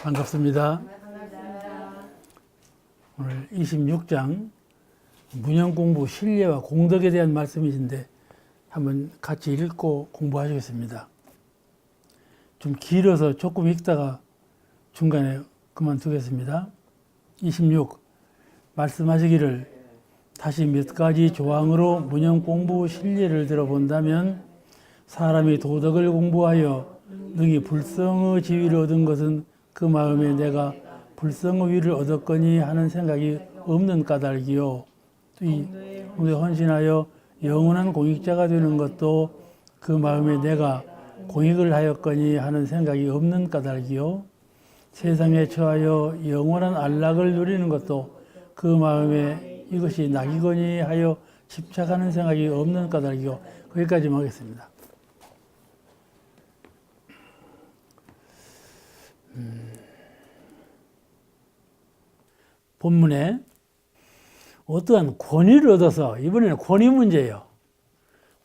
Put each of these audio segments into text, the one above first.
반갑습니다. 오늘 26장 문형공부 신뢰와 공덕에 대한 말씀이신데 한번 같이 읽고 공부하시겠습니다. 좀 길어서 조금 읽다가 중간에 그만두겠습니다. 26. 말씀하시기를 다시 몇 가지 조항으로 문형공부 신뢰를 들어본다면 사람이 도덕을 공부하여 능히 불성의 지위를 얻은 것은 그 마음에 내가 불성의 위를 얻었거니 하는 생각이 없는 까닭이요. 또 헌신하여 영원한 공익자가 되는 것도 그 마음에 내가 공익을 하였거니 하는 생각이 없는 까닭이요. 세상에 처하여 영원한 안락을 누리는 것도 그 마음에 이것이 낙이거니 하여 집착하는 생각이 없는 까닭이요. 거기까지만 하겠습니다. 본문에 어떠한 권위를 얻어서, 이번에는 권위 문제예요.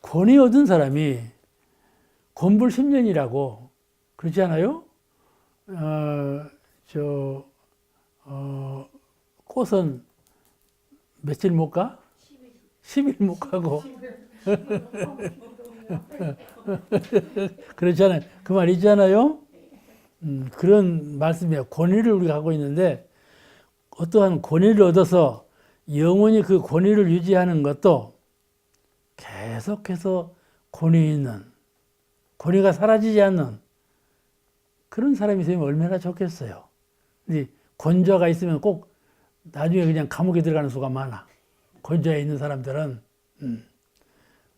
권위 얻은 사람이 권불 10년이라고 그렇지 않아요? 꽃은 며칠 못 가? 10일 못 가고. 그렇잖아요. 그 말 있잖아요. 그런 말씀이에요. 권위를 우리가 하고 있는데, 어떠한 권위를 얻어서 영원히 그 권위를 유지하는 것도 계속해서 권위 있는, 권위가 사라지지 않는 그런 사람이 있으면 얼마나 좋겠어요. 근데 권좌가 있으면 꼭 나중에 그냥 감옥에 들어가는 수가 많아. 권좌에 있는 사람들은.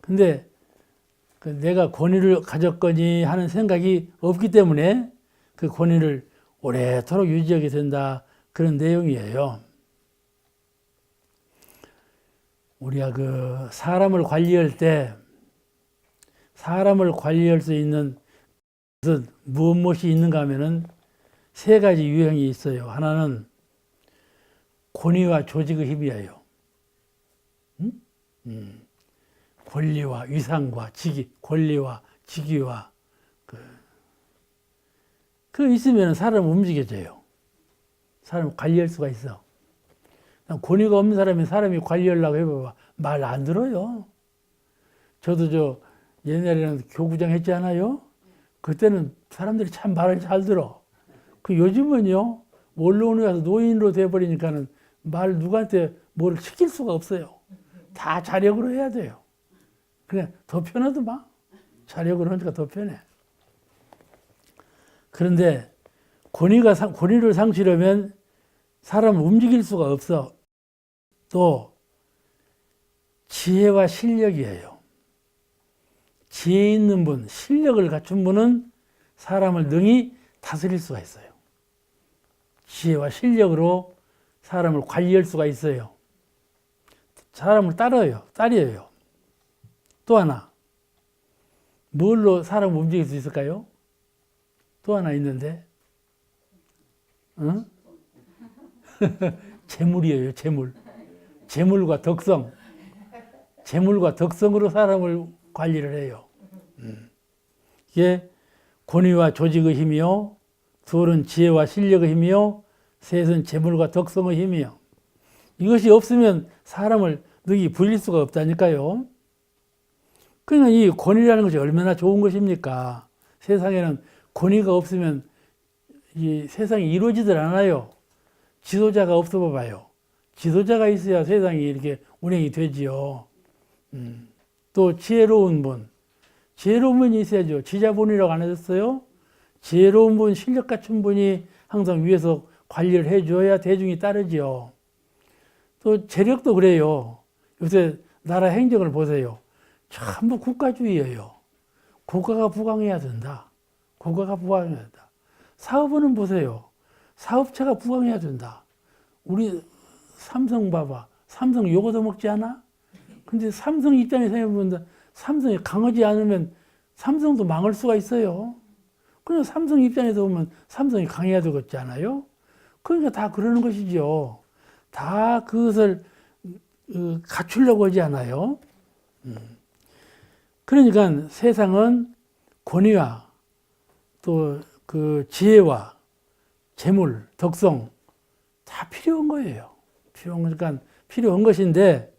근데 내가 권위를 가졌거니 하는 생각이 없기 때문에 그 권위를 오래도록 유지하게 된다. 그런 내용이에요. 우리가 그 사람을 관리할 때 사람을 관리할 수 있는 무엇이 있는가 하면은 세 가지 유형이 있어요. 하나는 권위와 조직의 힘이에요. 권리와 위상과 직위, 권리와 직위와 그 있으면 사람은 움직여져요. 사람을 관리할 수가 있어. 권위가 없는 사람이 관리하려고 해봐봐. 말 안 들어요. 저도 옛날에는 교구장 했지 않아요? 그때는 사람들이 참 말을 잘 들어. 그 요즘은요, 원로원에 가서 노인으로 돼버리니까는 말 누구한테 뭘 시킬 수가 없어요. 다 자력으로 해야 돼요. 그냥 더 편하더만. 자력으로 하니까 더 편해. 그런데 권위를 상실하면 사람을 움직일 수가 없어. 또 지혜와 실력이에요. 지혜 있는 분, 실력을 갖춘 분은 사람을 능히 다스릴 수가 있어요. 지혜와 실력으로 사람을 관리할 수가 있어요. 사람을 따려요. 또 하나, 뭘로 사람을 움직일 수 있을까요? 또 하나 있는데, 재물이에요, 재물. 재물과 덕성. 재물과 덕성으로 사람을 관리를 해요. 이게 권위와 조직의 힘이요. 둘은 지혜와 실력의 힘이요. 셋은 재물과 덕성의 힘이요. 이것이 없으면 사람을 능히 불릴 수가 없다니까요. 그러니까 이 권위라는 것이 얼마나 좋은 것입니까? 세상에는 권위가 없으면 이 세상이 이루어지질 않아요. 지도자가 없어 봐봐요. 지도자가 있어야 세상이 이렇게 운행이 되지요. 또 지혜로운 분. 지혜로운 분이 있어야죠. 지자본이라고 안 하셨어요? 지혜로운 분, 실력 갖춘 분이 항상 위에서 관리를 해줘야 대중이 따르지요. 또 재력도 그래요. 요새 나라 행정을 보세요. 전부 국가주의예요. 국가가 부강해야 된다. 국가가 부강해야 된다. 사업은 보세요. 사업체가 부강해야 된다. 우리 삼성 봐봐. 삼성 요거도 먹지 않아? 근데 삼성 입장에서 생각해보면 삼성이 강하지 않으면 삼성도 망할 수가 있어요. 그냥 삼성 입장에서 보면 삼성이 강해야 되겠지 않아요? 그러니까 다 그러는 것이죠. 다 그것을 갖추려고 하지 않아요. 그러니까 세상은 권위와 또 그 지혜와 재물, 덕성 다 필요한 거예요. 필요한 것인데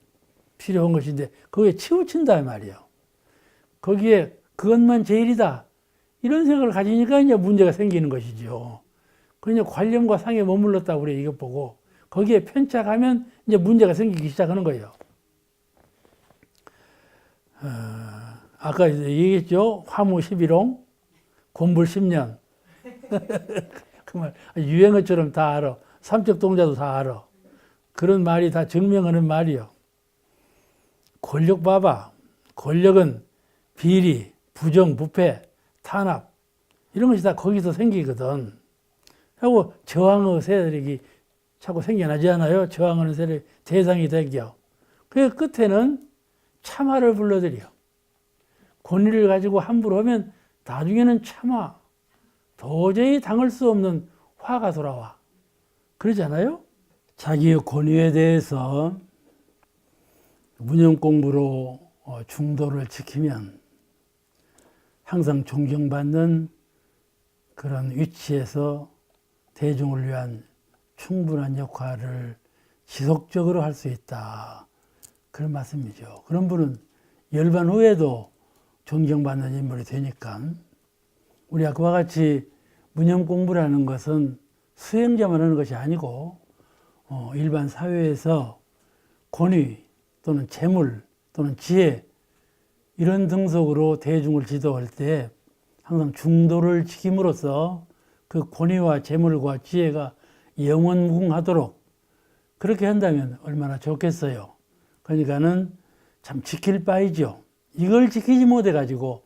거기에 치우친다 말이에요. 거기에 그것만 제일이다 이런 생각을 가지니까 이제 문제가 생기는 것이죠. 그냥 관념과 상에 머물렀다 우리 이것 보고 거기에 편착하면 이제 문제가 생기기 시작하는 거예요. 아까 얘기했죠. 화무 11홍, 곤불 10년. 그 말 유행어처럼 다 알아. 삼척 동자도 다 알아. 그런 말이 다 증명하는 말이요. 권력 봐봐. 권력은 비리, 부정, 부패, 탄압 이런 것이 다 거기서 생기거든. 하고 저항의 세력이 자꾸 생겨나지 않아요? 저항하는 세력 대상이 되겨. 그 끝에는 참화를 불러들여. 권위를 가지고 함부로 하면 나중에는 참화. 도저히 당할 수 없는 화가 돌아와. 그러지 않아요? 자기의 권위에 대해서 무념공부로 중도를 지키면 항상 존경받는 그런 위치에서 대중을 위한 충분한 역할을 지속적으로 할 수 있다. 그런 말씀이죠. 그런 분은 열반 후에도 존경받는 인물이 되니까 우리가 그와 같이 무념공부라는 것은 수행자만 하는 것이 아니고 일반 사회에서 권위 또는 재물 또는 지혜 이런 등속으로 대중을 지도할 때 항상 중도를 지킴으로써 그 권위와 재물과 지혜가 영원무궁하도록 그렇게 한다면 얼마나 좋겠어요. 그러니까는 참 지킬 바이죠. 이걸 지키지 못해가지고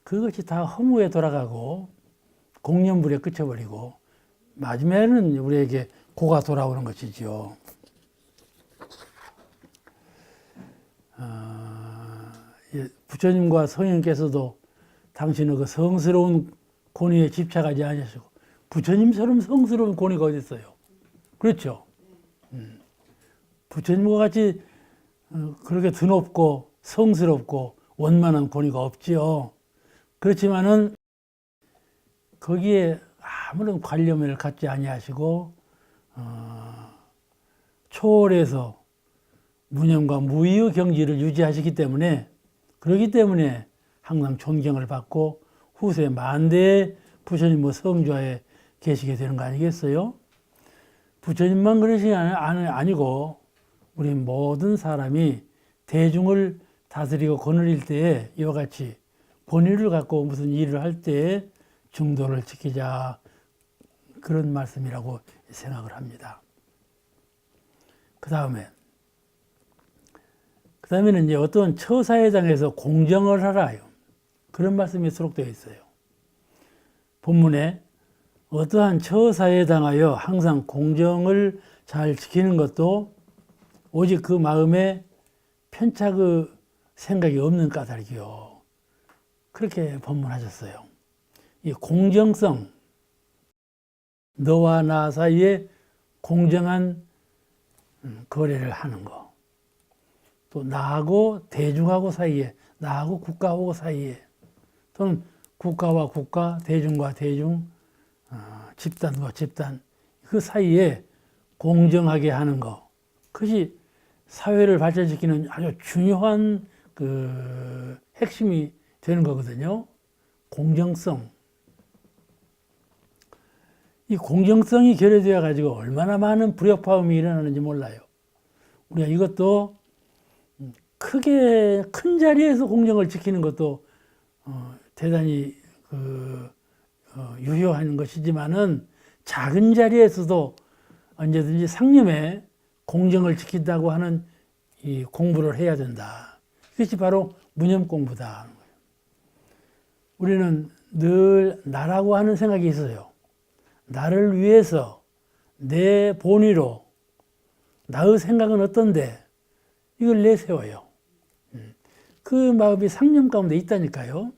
그것이 다 허무에 돌아가고 공연불에 그쳐버리고 마지막에는 우리에게 고가 돌아오는 것이죠. 부처님과 성인께서도 당신의 그 성스러운 권위에 집착하지 않으시고 부처님처럼 성스러운 권위가 어디 있어요? 그렇죠? 부처님과 같이 그렇게 드높고 성스럽고 원만한 권위가 없지요. 그렇지만은 거기에 아무런 관념을 갖지 아니하시고 초월해서 무념과 무의의 경지를 유지하시기 때문에 그렇기 때문에 항상 존경을 받고 후세 만대의 부처님의 성좌에 계시게 되는 거 아니겠어요? 부처님만 그러신 게 아니고 우리 모든 사람이 대중을 다스리고 거느릴 때에 이와 같이 권위를 갖고 무슨 일을 할 때에 중도를 지키자 그런 말씀이라고 생각을 합니다. 그 다음에는 이제 어떤 처사회당에서 공정을 하라요. 그런 말씀이 수록되어 있어요. 본문에 어떠한 처사에 당하여 항상 공정을 잘 지키는 것도 오직 그 마음에 편착의 생각이 없는 까닭이요. 그렇게 법문하셨어요. 이 공정성, 너와 나 사이에 공정한 거래를 하는 거. 또 나하고 대중하고 사이에, 나하고 국가하고 사이에, 또는 국가와 국가, 대중과 대중, 집단과 집단, 그 사이에 공정하게 하는 거. 그것이 사회를 발전시키는 아주 중요한 그 핵심이 되는 거거든요. 공정성. 이 공정성이 결여되어 가지고 얼마나 많은 불협화음이 일어나는지 몰라요. 우리가 이것도 크게 큰 자리에서 공정을 지키는 것도 대단히 유효한 것이지만은 작은 자리에서도 언제든지 상념에 공정을 지킨다고 하는 이 공부를 해야 된다. 이것이 바로 무념 공부다. 우리는 늘 나라고 하는 생각이 있어요. 나를 위해서 내 본의로 나의 생각은 어떤데 이걸 내세워요. 그 마음이 상념 가운데 있다니까요.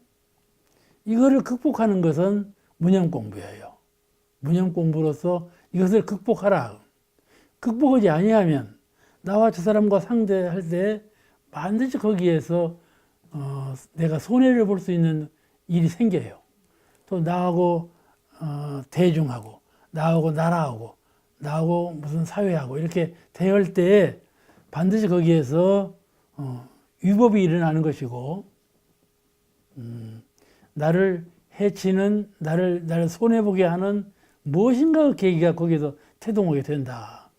이거를 극복하는 것은 무념 공부예요. 무념 공부로서 이것을 극복하라. 극복하지 아니하면 나와 저 사람과 상대할 때 반드시 거기에서 내가 손해를 볼 수 있는 일이 생겨요. 또 나하고 대중하고 나하고 무슨 사회하고 이렇게 대할 때 반드시 거기에서 위법이 일어나는 것이고, 나를 해치는, 나를 손해보게 하는 무엇인가 계기가 거기서 태동하게 된다.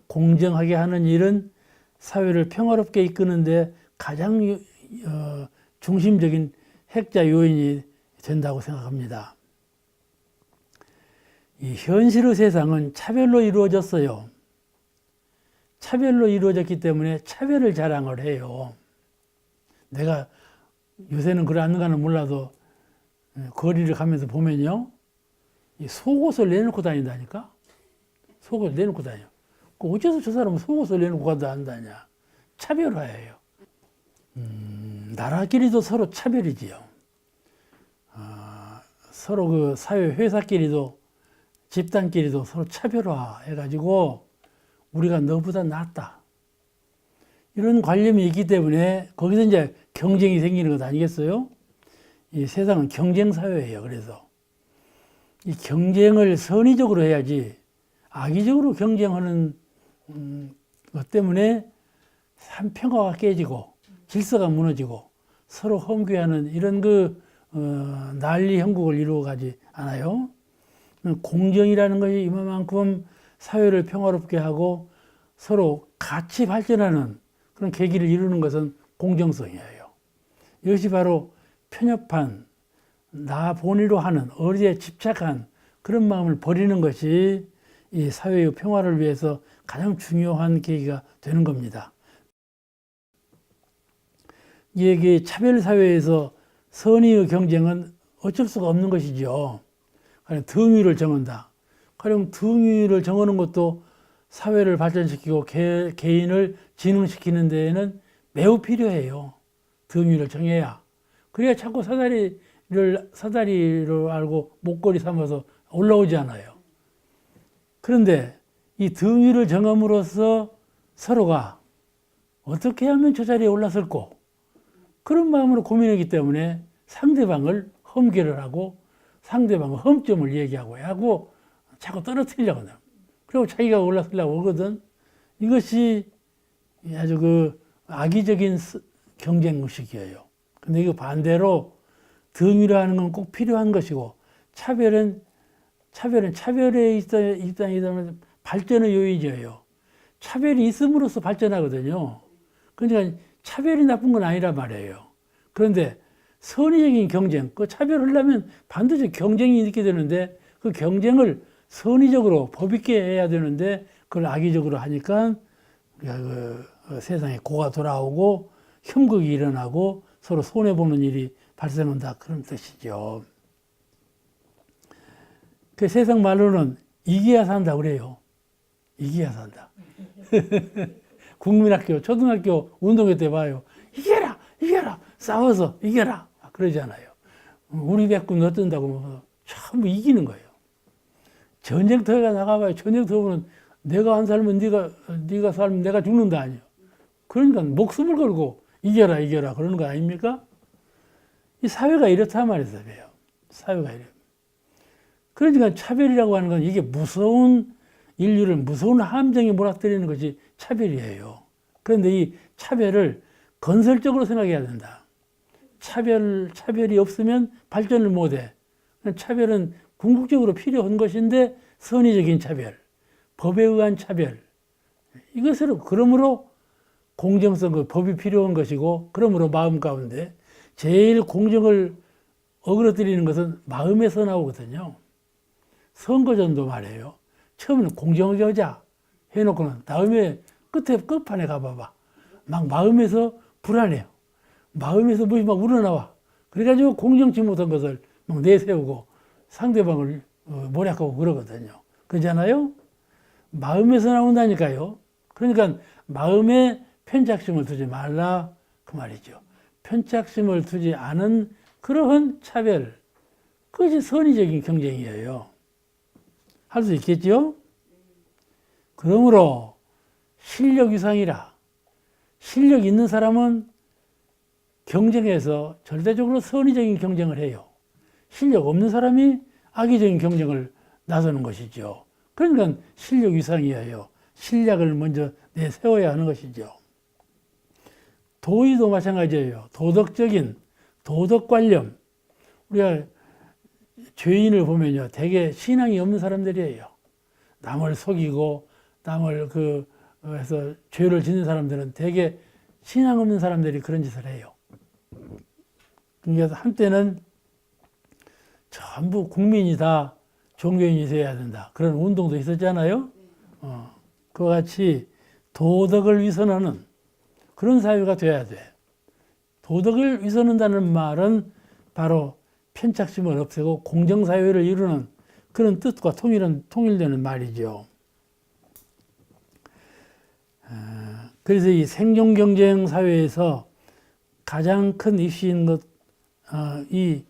공정하게 하는 일은 사회를 평화롭게 이끄는데 가장 중심적인 핵자 요인이 된다고 생각합니다. 이 현실의 세상은 차별로 이루어졌어요. 차별로 이루어졌기 때문에 차별을 자랑을 해요. 내가 요새는 그러는가는 몰라도 거리를 가면서 보면요, 이 속옷을 내놓고 다닌다니까. 속옷을 내놓고 다녀. 어째서 저 사람은 속옷을 내놓고 간다냐? 차별화예요. 나라끼리도 서로 차별이지요. 서로 그 사회 회사끼리도 집단끼리도 서로 차별화 해가지고 우리가 너보다 낫다. 이런 관념이 있기 때문에 거기서 이제 경쟁이 생기는 것 아니겠어요? 이 세상은 경쟁 사회예요. 그래서 이 경쟁을 선의적으로 해야지 악의적으로 경쟁하는 것 때문에 평화가 깨지고 질서가 무너지고 서로 험괴하는 이런 난리 형국을 이루어가지 않아요. 공정이라는 것이 이만큼 사회를 평화롭게 하고 서로 같이 발전하는 그런 계기를 이루는 것은 공정성이에요. 이것이 바로 편협한 나 본위로 하는 어디에 집착한 그런 마음을 버리는 것이 이 사회의 평화를 위해서 가장 중요한 계기가 되는 겁니다. 이게 차별 사회에서 선의의 경쟁은 어쩔 수가 없는 것이죠. 등위를 정한다. 가령 등위를 정하는 것도 사회를 발전시키고 개인을 진흥시키는 데에는 매우 필요해요. 등위를 정해야. 그래야 자꾸 사다리로 알고 목걸이 삼아서 올라오지 않아요. 그런데 이 등위를 정함으로써 서로가 어떻게 하면 저 자리에 올라설고 그런 마음으로 고민하기 때문에 상대방을 험계를 하고 상대방의 험점을 얘기하고 하고 자꾸 떨어뜨리려고 해요. 그리고 자기가 올라서려고 하거든. 이것이 아주 악의적인 경쟁 의식이에요. 근데 이거 반대로 등위라는 건 꼭 필요한 것이고 차별은 차별에 있다는 발전의 요인이에요. 차별이 있음으로써 발전하거든요. 그러니까 차별이 나쁜 건 아니란 말이에요. 그런데 선의적인 경쟁, 그 차별하려면 반드시 경쟁이 있게 되는데 그 경쟁을 선의적으로 법 있게 해야 되는데 그걸 악의적으로 하니까 세상에 고가 돌아오고 흉극이 일어나고 서로 손해보는 일이 발생한다 그런 뜻이죠. 그 세상 말로는 이겨야 산다 그래요. 이겨야 산다. 국민학교, 초등학교 운동회 때 봐요. 이겨라, 싸워서 이겨라. 그러잖아요. 우리 백군 어떤다고 전부 이기는 거예요. 전쟁터에 나가봐요. 전쟁터는 내가 안 살면 네가 살면 내가 죽는다 아니에요. 그러니까 목숨을 걸고 이겨라 그러는 거 아닙니까? 이 사회가 이렇단 말이에요. 사회가 이래요. 그러니까 차별이라고 하는 건 이게 인류를 무서운 함정에 몰아뜨리는 것이 차별이에요. 그런데 이 차별을 건설적으로 생각해야 된다. 차별이 없으면 발전을 못해. 차별은 궁극적으로 필요한 것인데 선의적인 차별, 법에 의한 차별. 그러므로 공정성, 법이 필요한 것이고 그러므로 마음 가운데 제일 공정을 어그러뜨리는 것은 마음에서 나오거든요. 선거전도 말이에요. 처음에는 공정하게 하자 해놓고는 다음에 끝판에 가봐봐. 막 마음에서 불안해요. 마음에서 무엇이 막 우러나와. 그래가지고 공정치 못한 것을 막 내세우고 상대방을 모략하고 그러거든요. 그러잖아요? 마음에서 나온다니까요. 그러니까 마음에 편착심을 두지 말라 그 말이죠. 편착심을 두지 않은 그러한 차별, 그것이 선의적인 경쟁이에요. 할 수 있겠죠? 그러므로 실력 이상이라. 실력 있는 사람은 경쟁에서 절대적으로 선의적인 경쟁을 해요. 실력 없는 사람이 악의적인 경쟁을 나서는 것이죠. 그러니까 실력 위상이에요. 실력을 먼저 내세워야 하는 것이죠. 도의도 마찬가지예요. 도덕적인 도덕 관념. 우리가 죄인을 보면요, 되게 신앙이 없는 사람들이에요. 남을 속이고 남을 해서 죄를 짓는 사람들은 되게 신앙 없는 사람들이 그런 짓을 해요. 그러니까 한때는 전부 국민이 다 종교인이 되어야 된다. 그런 운동도 있었잖아요. 그와 같이 도덕을 위선하는 그런 사회가 돼야 돼. 도덕을 위선한다는 말은 바로 편착심을 없애고 공정사회를 이루는 그런 뜻과 통일되는 말이죠. 그래서 이 생존경쟁 사회에서 가장 큰 이슈인 것, 이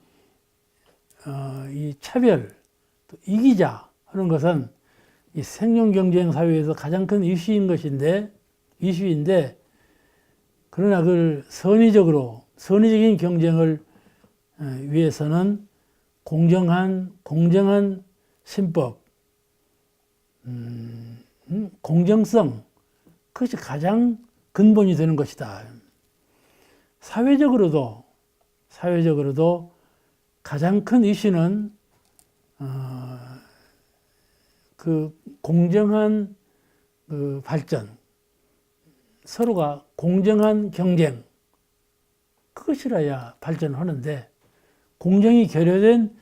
차별, 또 이기자 하는 것은 이 생존경쟁 사회에서 가장 큰 이슈인데, 그러나 그걸 선의적인 경쟁을 위해서는 공정한 신법, 공정성, 그것이 가장 근본이 되는 것이다. 사회적으로도 가장 큰 이슈는 그 공정한 발전, 서로가 공정한 경쟁, 그것이라야 발전하는데, 공정이 결여된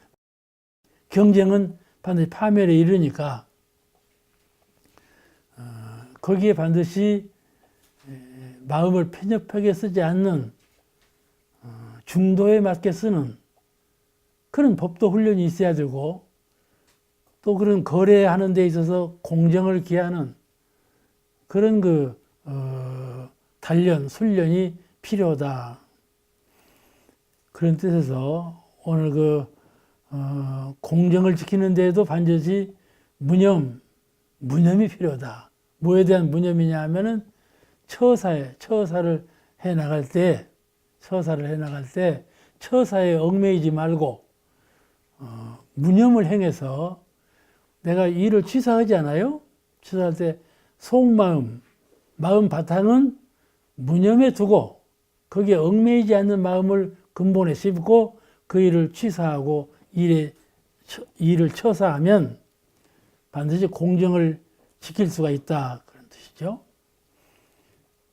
경쟁은 반드시 파멸에 이르니까 거기에 반드시 마음을 편협하게 쓰지 않는 중도에 맞게 쓰는 그런 법도 훈련이 있어야 되고, 또 그런 거래하는 데 있어서 공정을 기하는 그런 단련, 훈련이 필요하다. 그런 뜻에서 오늘 공정을 지키는 데에도 반드시 무념이 필요하다. 뭐에 대한 무념이냐 하면은 처사를 해 나갈 때 처사에 얽매이지 말고 무념을 행해서 내가 일을 취사하지 않아요? 취사할 때 속마음, 마음 바탕은 무념에 두고 거기에 얽매이지 않는 마음을 근본에 씹고 그 일을 취사하고 일을 처사하면 반드시 공정을 지킬 수가 있다. 그런 뜻이죠.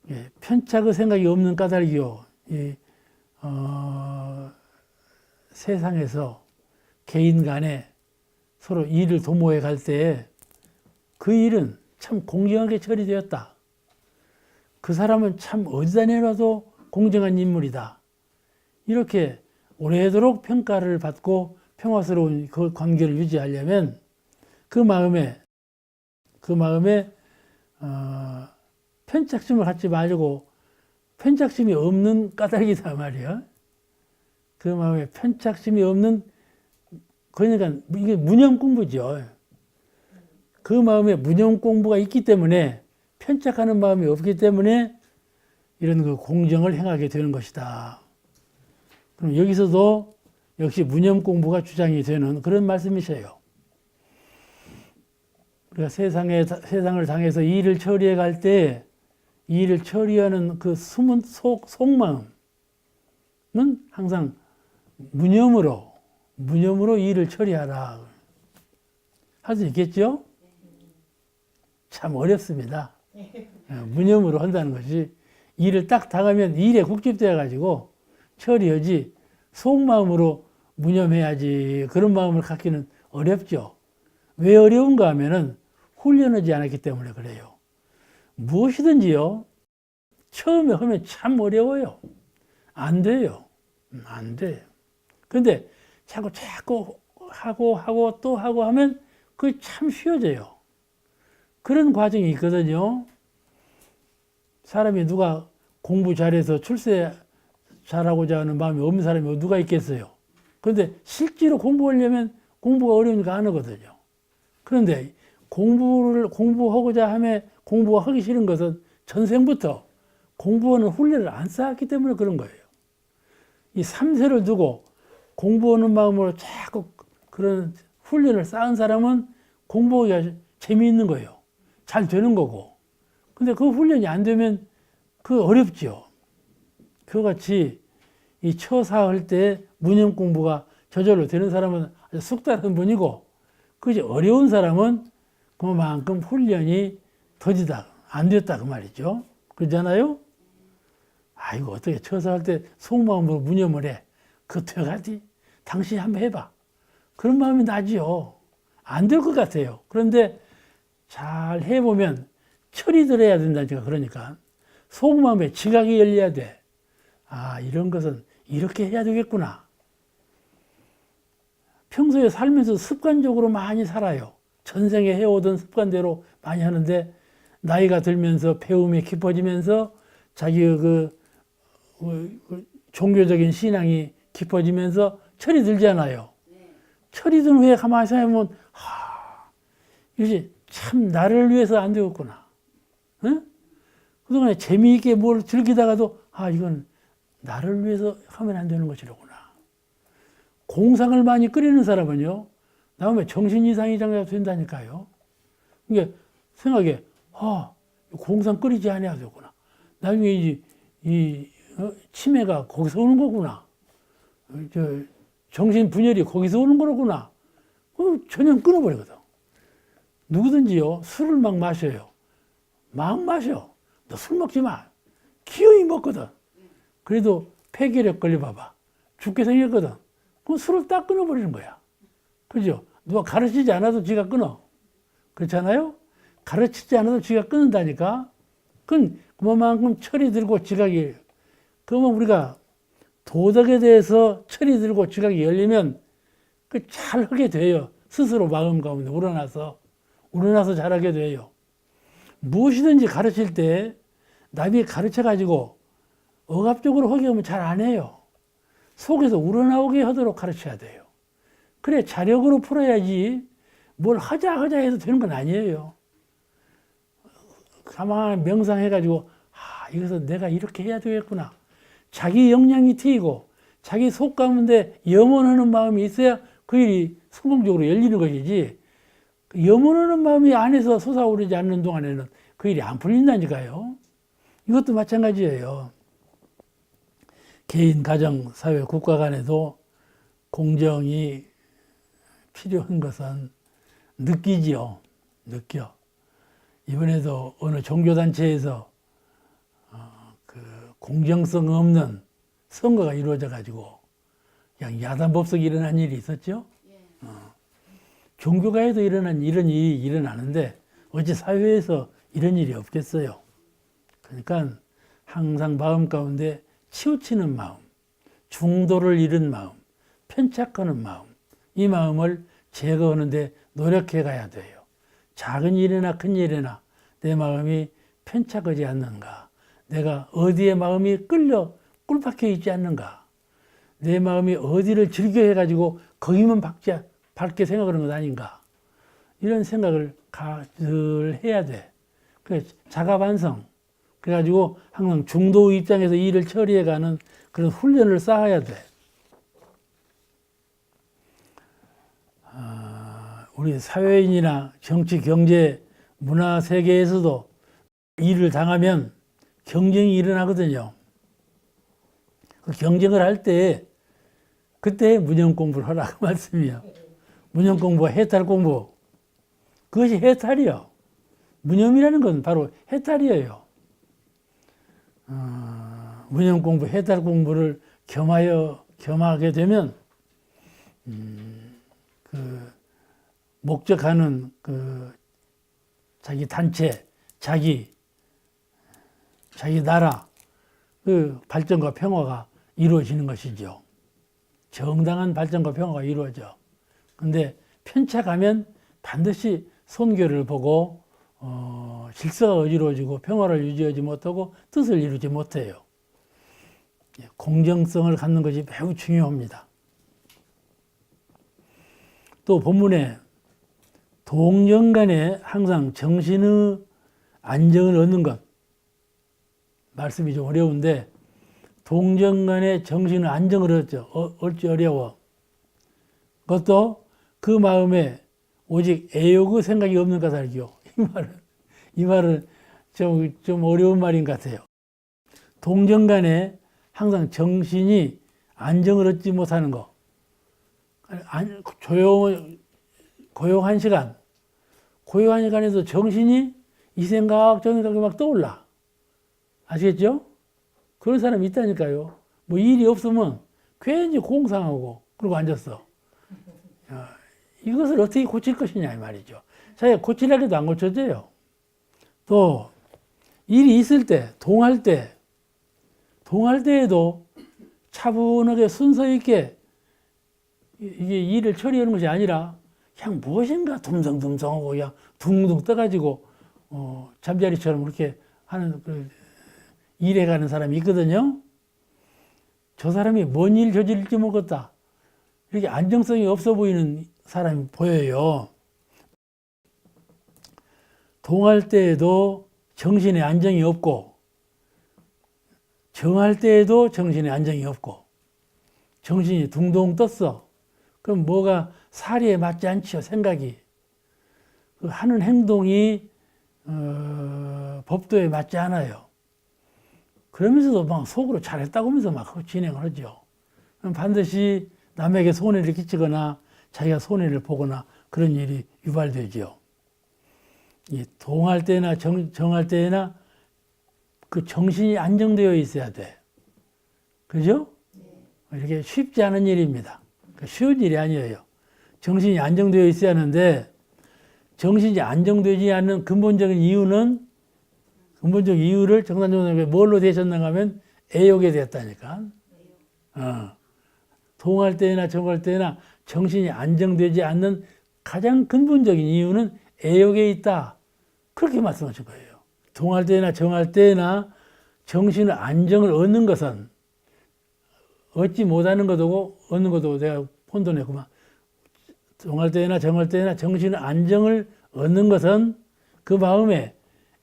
예, 편착의 생각이 없는 까닭이요. 세상에서 개인 간에 서로 일을 도모해 갈 때 그 일은 참 공정하게 처리되었다. 그 사람은 참 어디다 내놔도 공정한 인물이다. 이렇게 오래도록 평가를 받고 평화스러운 그 관계를 유지하려면 그 마음에 편착심을 갖지 말고, 편착심이 없는 까닭이다 말이야. 그 마음에 편착심이 없는, 그러니까 이게 무념 공부죠. 그 마음에 무념 공부가 있기 때문에, 편착하는 마음이 없기 때문에 이런 공정을 행하게 되는 것이다. 그럼 여기서도 역시 무념 공부가 주장이 되는 그런 말씀이세요. 우리가 세상을 당해서 일을 처리해 갈 때 일을 처리하는 그 숨은 속마음은 항상 무념으로 일을 처리하라. 할 수 있겠죠? 참 어렵습니다. 무념으로 한다는 것이, 일을 딱 당하면 일에 국집되어 가지고 처리하지, 속마음으로 무념해야지, 그런 마음을 갖기는 어렵죠. 왜 어려운가 하면은 훈련하지 않았기 때문에 그래요. 무엇이든지요, 처음에 하면 참 어려워요. 안 돼요. 안 돼요. 그런데 자꾸 하고 또 하고 하면 그게 참 쉬워져요. 그런 과정이 있거든요. 사람이 누가 공부 잘해서 출세 잘하고자 하는 마음이 없는 사람이 누가 있겠어요. 그런데 실제로 공부하려면 공부가 어려우니까 안 하거든요. 그런데 공부하고자 하면 공부가 하기 싫은 것은 전생부터 공부하는 훈련을 안 쌓았기 때문에 그런 거예요. 이 3세를 두고 공부하는 마음으로 자꾸 그런 훈련을 쌓은 사람은 공부하기가 재미있는 거예요. 잘 되는 거고. 근데 그 훈련이 안 되면 그 어렵죠. 그와 같이 이 처사할 때 문형 공부가 저절로 되는 사람은 아주 숙달한 분이고, 그지 어려운 사람은 그만큼 훈련이 더디다, 안 됐다 그 말이죠. 그러잖아요? 아이고 어떻게 처사할 때 속마음으로 무념을 해. 그거 돼가지? 당신이 한번 해봐. 그런 마음이 나지요. 안 될 것 같아요. 그런데 잘 해보면 철이 들어야 된다니까. 그러니까 속마음에 지각이 열려야 돼. 아, 이런 것은 이렇게 해야 되겠구나. 평소에 살면서 습관적으로 많이 살아요. 전생에 해오던 습관대로 많이 하는데 나이가 들면서 배움이 깊어지면서 자기의 종교적인 신앙이 깊어지면서 철이 들잖아요. 철이 든 후에 가만히 생각해보면 이것이 참 나를 위해서 안 되겠구나. 응? 그동안에 재미있게 뭘 즐기다가도 이건 나를 위해서 하면 안 되는 것이로구나. 공상을 많이 끓이는 사람은요, 나오면 정신 이상이 된다니까요. 이게 생각에, 공상 끓이지 않아야 되구나. 나중에 치매가 거기서 오는 거구나. 정신 분열이 거기서 오는 거로구나. 전혀 끊어버리거든. 누구든지요, 술을 막 마셔요. 막 마셔. 너 술 먹지 마. 기어이 먹거든. 그래도 폐결핵 걸려봐봐. 죽게 생겼거든. 그럼 술을 딱 끊어버리는 거야. 그죠? 누가 가르치지 않아도 지가 끊어. 그렇잖아요? 가르치지 않아도 지가 끊는다니까? 그만큼 철이 들고 지각이, 그러면 우리가 도덕에 대해서 철이 들고 지각이 열리면 잘 하게 돼요. 스스로 마음 가운데 우러나서 잘하게 돼요. 무엇이든지 가르칠 때 남이 가르쳐가지고 억압적으로 하게 하면 잘 안 해요. 속에서 우러나오게 하도록 가르쳐야 돼요. 그래 자력으로 풀어야지 뭘 하자 해서 되는 건 아니에요. 가만히 명상해가지고 이것은 내가 이렇게 해야 되겠구나. 자기 역량이 트이고 자기 속 가운데 염원하는 마음이 있어야 그 일이 성공적으로 열리는 것이지, 염원하는 마음이 안에서 솟아오르지 않는 동안에는 그 일이 안 풀린다니까요. 이것도 마찬가지예요. 개인, 가정, 사회, 국가 간에도 공정이 필요한 것은 느끼지요. 느껴. 이번에도 어느 종교단체에서 공정성 없는 선거가 이루어져 가지고 그냥 야단법석이 일어난 일이 있었죠. 종교가에도 이런 일이 일어나는데 어찌 사회에서 이런 일이 없겠어요. 그러니까 항상 마음 가운데 치우치는 마음, 중도를 잃은 마음, 편착하는 마음, 이 마음을 제거하는데 노력해 가야 돼요. 작은 일이나 큰 일이나 내 마음이 편착하지 않는가, 내가 어디에 마음이 꿀박혀 있지 않는가, 내 마음이 어디를 즐겨 해가지고 거기만 밝게 생각하는 것 아닌가, 이런 생각을 늘 해야 돼. 그래 자가 반성. 그래가지고 항상 중도 입장에서 일을 처리해가는 그런 훈련을 쌓아야 돼. 우리 사회인이나 정치, 경제, 문화 세계에서도 일을 당하면 경쟁이 일어나거든요. 그 경쟁을 할 때 그때 문형 공부를 하라고 말씀이요. 문형 공부와 해탈 공부. 그것이 해탈이요. 무념이라는 건 바로 해탈이에요. 문형 공부, 해탈 공부를 겸하게 되면 목적하는 자기 단체, 자기 나라 그 발전과 평화가 이루어지는 것이죠. 정당한 발전과 평화가 이루어져. 근데 편착하면 반드시 선교를 보고 질서가 어지러워지고 평화를 유지하지 못하고 뜻을 이루지 못해요. 공정성을 갖는 것이 매우 중요합니다. 또 본문에 동정 간에 항상 정신의 안정을 얻는 것, 말씀이 좀 어려운데 동정 간에 정신의 안정을 얻지 어려워. 그것도 그 마음에 오직 애욕의 생각이 없는 까닭이요. 이 말은 좀 어려운 말인 것 같아요. 동정 간에 항상 정신이 안정을 얻지 못하는 거. 고요한 시간에도 정신이 이 생각, 저 생각이 막 떠올라. 아시겠죠? 그런 사람이 있다니까요. 뭐 일이 없으면 괜히 공상하고 그러고 앉았어. 이것을 어떻게 고칠 것이냐 이 말이죠. 자기가 고치려고 안 고쳐져요. 또 일이 있을 때, 동할 때에도 차분하게 순서 있게 이게 일을 처리하는 것이 아니라 그냥 무엇인가 듬성듬성하고 그냥 둥둥 떠가지고 잠자리처럼 그렇게 하는 일해 가는 사람이 있거든요. 저 사람이 뭔 일 저지를지 모르겠다. 이렇게 안정성이 없어 보이는 사람이 보여요. 동할 때에도 정신의 안정이 없고, 정할 때에도 정신의 안정이 없고, 정신이 둥둥 떴어. 그럼 뭐가 사리에 맞지 않지요, 생각이. 그 하는 행동이 법도에 맞지 않아요. 그러면서도 막 속으로 잘했다고 하면서 막 진행을 하죠. 그럼 반드시 남에게 손해를 끼치거나 자기가 손해를 보거나 그런 일이 유발되죠. 이 동할 때나 정할 때나 그 정신이 안정되어 있어야 돼. 그죠? 이렇게 쉽지 않은 일입니다. 쉬운 일이 아니에요. 정신이 안정되어 있어야 하는데 정신이 안정되지 않는 근본적인 이유를 정산조사님께 뭘로 되셨는가 하면 애욕에 됐다니까. 동할 때나 정할 때나 정신이 안정되지 않는 가장 근본적인 이유는 애욕에 있다. 그렇게 말씀하신 거예요. 동할 때나 정할 때나 정신의 안정을 얻는 것은 얻지 못하는 것이고 얻는 것도 내가 혼돈했구만. 동할 때나 정할 때나 정신의 안정을 얻는 것은 그 마음에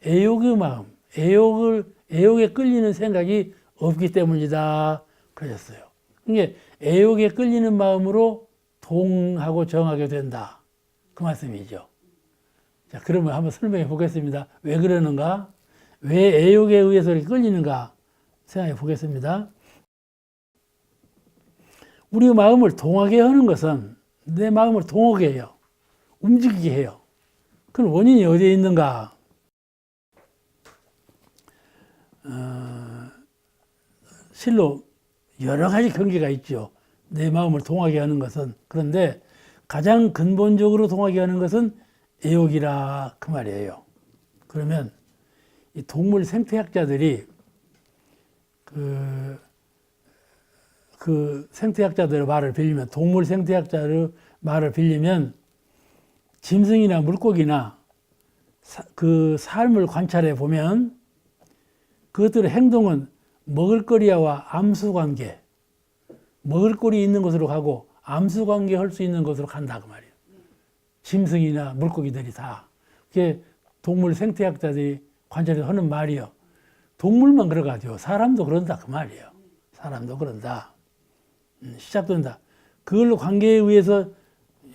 애욕의 마음, 애욕에 끌리는 생각이 없기 때문이다. 그러셨어요. 그러니까 애욕에 끌리는 마음으로 동하고 정하게 된다. 그 말씀이죠. 자, 그러면 한번 설명해 보겠습니다. 왜 그러는가? 왜 애욕에 의해서 이렇게 끌리는가? 생각해 보겠습니다. 우리 마음을 동하게 하는 것은 내 마음을 동하게 해요. 움직이게 해요. 그럼 원인이 어디에 있는가? 실로 여러 가지 경계가 있죠. 내 마음을 동하게 하는 것은. 그런데 가장 근본적으로 동하게 하는 것은 애욕이라 그 말이에요. 그러면 이 동물 생태학자들이 그 생태학자들의 말을 빌리면, 동물 생태학자의 말을 빌리면 짐승이나 물고기나 그 삶을 관찰해 보면 그것들의 행동은 먹을거리와 암수관계, 먹을거리 있는 곳으로 가고 암수관계 할 수 있는 곳으로 간다 그 말이에요. 짐승이나 물고기들이 다. 그게 동물 생태학자들이 관찰해서 하는 말이요. 동물만 그러가지고 사람도 그런다 그 말이에요. 사람도 그런다. 시작된다. 그걸로 관계에 의해서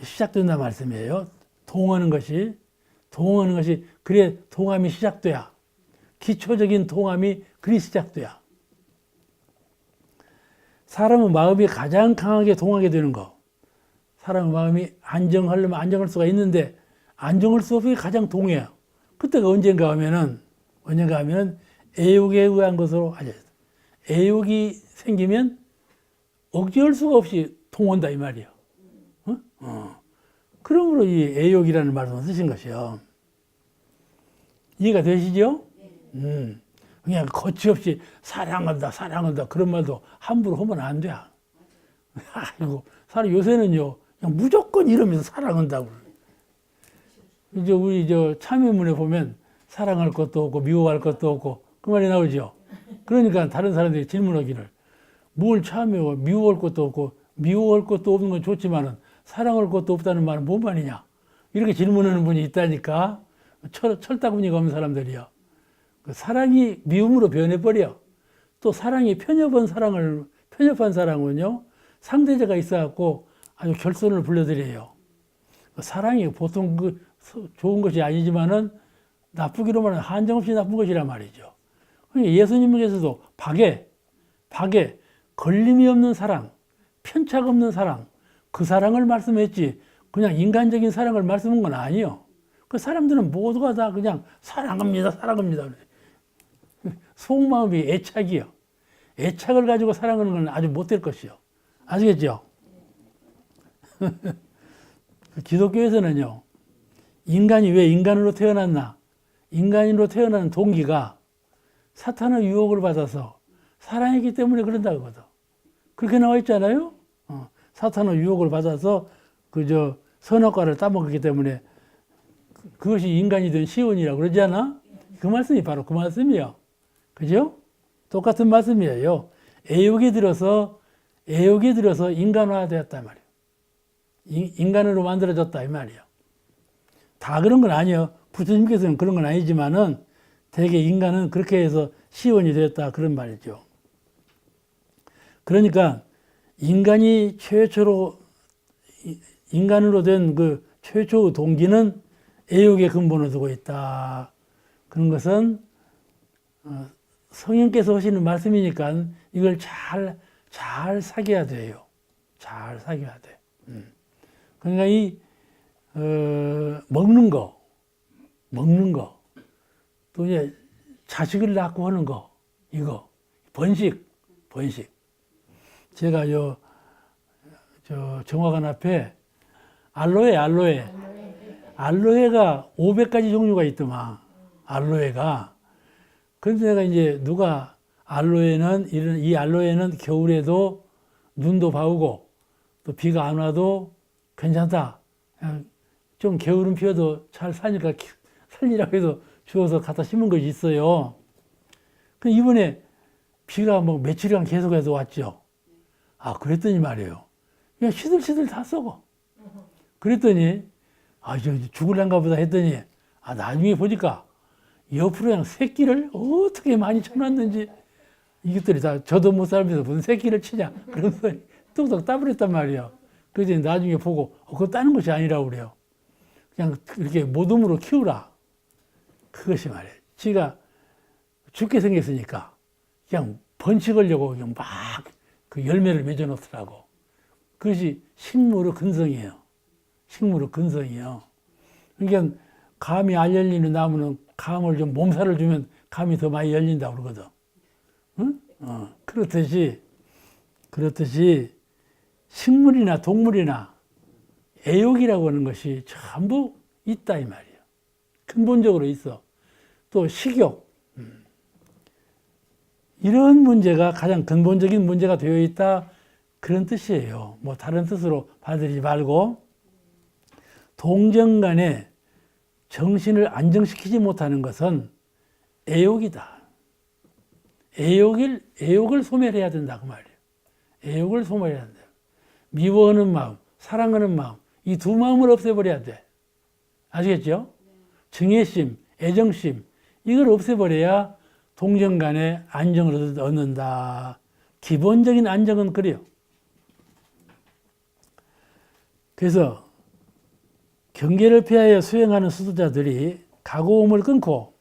시작된다 말씀이에요. 동하는 것이 그래 동함이 시작돼야, 기초적인 동함이 그리 시작돼야. 사람의 마음이 가장 강하게 동하게 되는 거. 사람의 마음이 안정하려면 안정할 수가 있는데 안정할 수 없이 가장 동해요. 그때가 언젠가 하면은 애욕에 의한 것으로 알려져요. 애욕이 생기면 억제할 수가 없이 동한다 이 말이에요. 그러므로 이 애욕이라는 말을 쓰신 것이요. 이해가 되시죠? 그냥 거침없이 사랑한다 그런 말도 함부로 하면 안 돼. 아이고, 사람 요새는요 그냥 무조건 이러면서 사랑한다고. 이제 우리 참여문에 보면 사랑할 것도 없고 미워할 것도 없고 그 말이 나오죠. 그러니까 다른 사람들이 질문하기를 뭘 참여하고 미워할 것도 없고, 미워할 것도 없는 건 좋지만은 사랑할 것도 없다는 말은 뭔 말이냐, 이렇게 질문하는 분이 있다니까. 철다구니가 없는 사람들이요. 그 사랑이 미움으로 변해버려. 또 사랑이 편협한 사랑은요 상대자가 있어갖고 아주 결손을 불러들여요. 사랑이 보통 좋은 것이 아니지만은 나쁘기로만 하면 한정없이 나쁜 것이란 말이죠. 그러니까 예수님께서도 박에 걸림이 없는 사랑, 편착 없는 사랑, 그 사랑을 말씀했지 그냥 인간적인 사랑을 말씀한 건 아니요. 그 사람들은 모두가 다 그냥 사랑합니다. 속마음이 애착이요. 애착을 가지고 사랑하는 건 아주 못될 것이요. 아시겠죠? 기독교에서는요, 인간이 왜 인간으로 태어났나? 인간으로 태어나는 동기가 사탄의 유혹을 받아서 사랑했기 때문에 그런다고 하거든. 그렇게 나와 있잖아요? 사탄의 유혹을 받아서 선악과를 따먹었기 때문에 그것이 인간이 된 시온이라고 그러지 않아? 그 말씀이 바로 그 말씀이에요. 그죠? 똑같은 말씀이에요. 애욕이 들어서 인간화되었단 말이에요. 인간으로 만들어졌다 이 말이에요. 다 그런 건 아니에요. 부처님께서는 그런 건 아니지만은 대개 인간은 그렇게 해서 시온이 되었다 그런 말이죠. 그러니까 인간이 최초로 인간으로 된 그 최초의 동기는 애욕의 근본을 두고 있다. 그런 것은 성령께서 하시는 말씀이니까 이걸 잘 사귀어야 돼요. 잘 사귀어야 돼. 그러니까 먹는 거, 또 이제 자식을 낳고 하는 거, 이거 번식. 제가 정화관 앞에 알로에가 500가지 종류가 있더만, 알로에가. 그런데 내가 이제 이 알로에는 겨울에도 눈도 바우고 또 비가 안 와도 괜찮다. 좀 게으름 피워도 잘 사니까 살리라고 해서 주워서 갖다 심은 것이 있어요. 근데 이번에 비가 뭐 며칠간 계속해서 왔죠. 그랬더니 말이에요. 그냥 시들시들 다 썩어. 그랬더니, 죽을란가 보다 했더니, 나중에 보니까 옆으로 그냥 새끼를 어떻게 많이 쳐놨는지, 이것들이 다 저도 못 살면서 무슨 새끼를 치냐. 그러면서 뚝뚝 따버렸단 말이에요. 그래서 나중에 보고, 그거 따는 것이 아니라고 그래요. 그냥 이렇게 모둠으로 키우라. 그것이 말이에요. 지가 죽게 생겼으니까, 그냥 번식하려고 그냥 막 그 열매를 맺어놓더라고. 그것이 식물의 근성이에요. 그러니까 감이 안 열리는 나무는 감을 좀 몸살을 주면 감이 더 많이 열린다고 그러거든. 응? 그렇듯이 식물이나 동물이나 애욕이라고 하는 것이 전부 있다 이 말이에요. 근본적으로 있어. 또 식욕. 이런 문제가 가장 근본적인 문제가 되어 있다. 그런 뜻이에요. 뭐 다른 뜻으로 받아들이지 말고 동정 간에 정신을 안정시키지 못하는 것은 애욕이다. 애욕을 소멸해야 된다 그 말이에요. 애욕을 소멸해야 된다. 미워하는 마음, 사랑하는 마음, 이 두 마음을 없애버려야 돼. 아시겠죠? 증애심, 애정심 이걸 없애버려야 동정 간에 안정을 얻는다. 기본적인 안정은 그래요. 그래서 경계를 피하여 수행하는 수도자들이 가고음을 끊고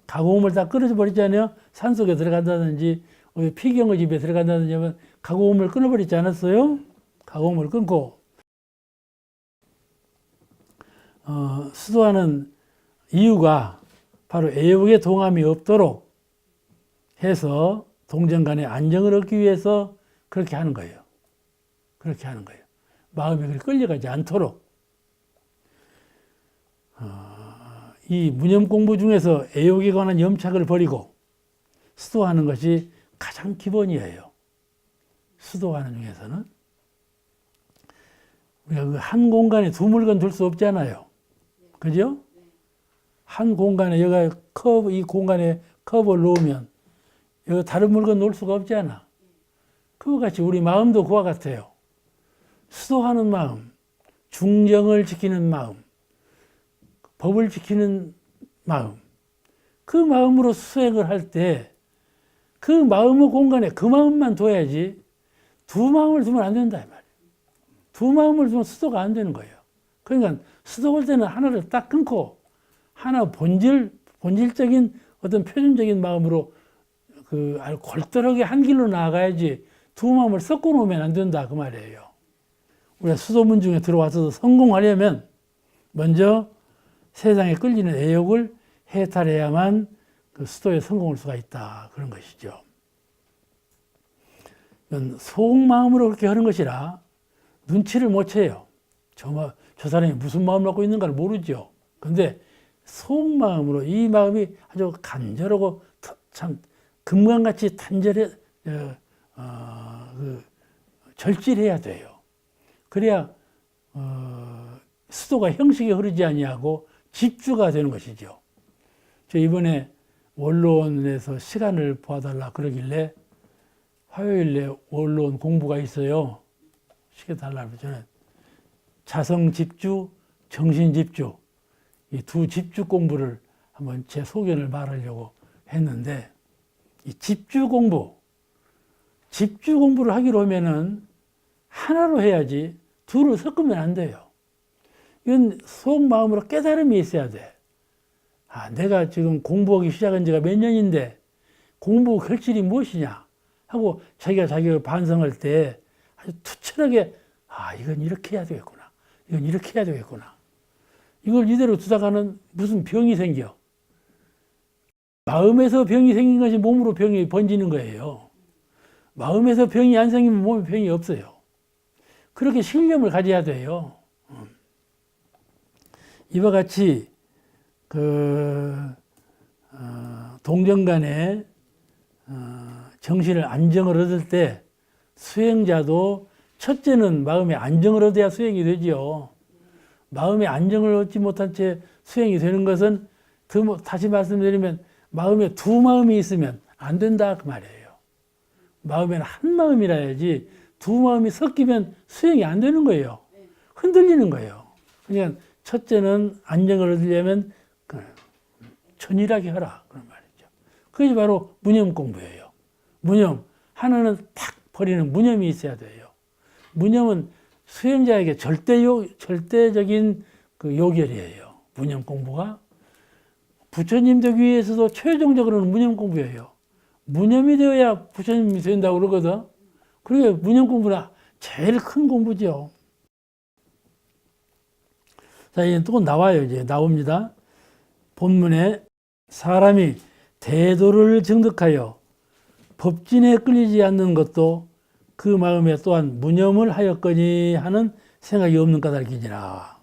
가고음을 다 끊어져 버리잖아요. 산속에 들어간다든지 피경의 집에 들어간다든지 하면 가고음을 끊어버리지 않았어요? 가고음을 끊고 수도하는 이유가 바로 애욕의 동함이 없도록 해서 동정 간의 안정을 얻기 위해서 그렇게 하는 거예요. 마음이 그렇게 끌려가지 않도록. 이 무념 공부 중에서 애욕에 관한 염착을 버리고 수도하는 것이 가장 기본이에요. 수도하는 중에서는. 우리가 한 공간에 두 물건 둘 수 없잖아요. 그죠? 한 공간에 이 공간에 컵을 놓으면 여기 다른 물건 놓을 수가 없잖아. 그와 같이 우리 마음도 그와 같아요. 수도하는 마음, 중정을 지키는 마음, 법을 지키는 마음, 그 마음으로 수행을 할 때 그 마음의 공간에 그 마음만 둬야지 두 마음을 두면 안 된다 이 말이에요. 두 마음을 두면 수도가 안 되는 거예요. 그러니까 수도 올 때는 하나를 딱 끊고 하나 본질적인 어떤 표준적인 마음으로 그 골똘하게 한 길로 나아가야지 두 마음을 섞어 놓으면 안 된다 그 말이에요. 우리가 수도문 중에 들어와서 성공하려면 먼저 세상에 끌리는 애욕을 해탈해야만 그 수도에 성공할 수가 있다 그런 것이죠. 이건 속마음으로 그렇게 하는 것이라 눈치를 못 채요. 저 사람이 무슨 마음을 갖고 있는가를 모르죠. 근데 속마음으로 이 마음이 아주 간절하고 참 금강같이 절실해야 돼요. 그래야 수도가 형식에 흐르지 아니하고 집주가 되는 것이죠. 저 이번에 원로원에서 시간을 보아달라 그러길래 화요일에 원로원 공부가 있어요. 시켜달라고 저는 자성집주, 정신집주 이 두 집주 공부를 한번 제 소견을 말하려고 했는데 이 집주 공부를 하기로 하면은 하나로 해야지 둘을 섞으면 안 돼요. 이건 속마음으로 깨달음이 있어야 돼. 내가 지금 공부하기 시작한 지가 몇 년인데 공부 결실이 무엇이냐 하고 자기가 자기를 반성할 때 아주 투철하게 이건 이렇게 해야 되겠구나. 이건 이렇게 해야 되겠구나. 이걸 이대로 두다가는 무슨 병이 생겨. 마음에서 병이 생긴 것이 몸으로 병이 번지는 거예요. 마음에서 병이 안 생기면 몸에 병이 없어요. 그렇게 신념을 가져야 돼요. 이와 같이 동정간에 정신을 안정을 얻을 때 수행자도 첫째는 마음의 안정을 얻어야 수행이 되죠. 마음의 안정을 얻지 못한 채 수행이 되는 것은 다시 말씀드리면 마음에 두 마음이 있으면 안 된다 그 말이에요. 마음에는 한 마음이라야지 두 마음이 섞이면 수행이 안 되는 거예요. 흔들리는 거예요. 그냥 첫째는 안정을 얻으려면 천일하게 하라 그런 말이죠. 그것이 바로 무념 공부예요. 무념 하나는 탁 버리는 무념이 있어야 돼요. 무념은 수행자에게 절대적인 그 요결이에요. 무념 공부가 부처님 되기 위해서도 최종적으로는 무념 공부예요. 무념이 되어야 부처님이 된다고 그러거든. 그러게 무념 공부는 제일 큰 공부죠. 자, 이제 또 나와요. 이제 나옵니다. 본문에 사람이 대도를 증득하여 법진에 끌리지 않는 것도 그 마음에 또한 무념을 하였거니 하는 생각이 없는 까닭이니라.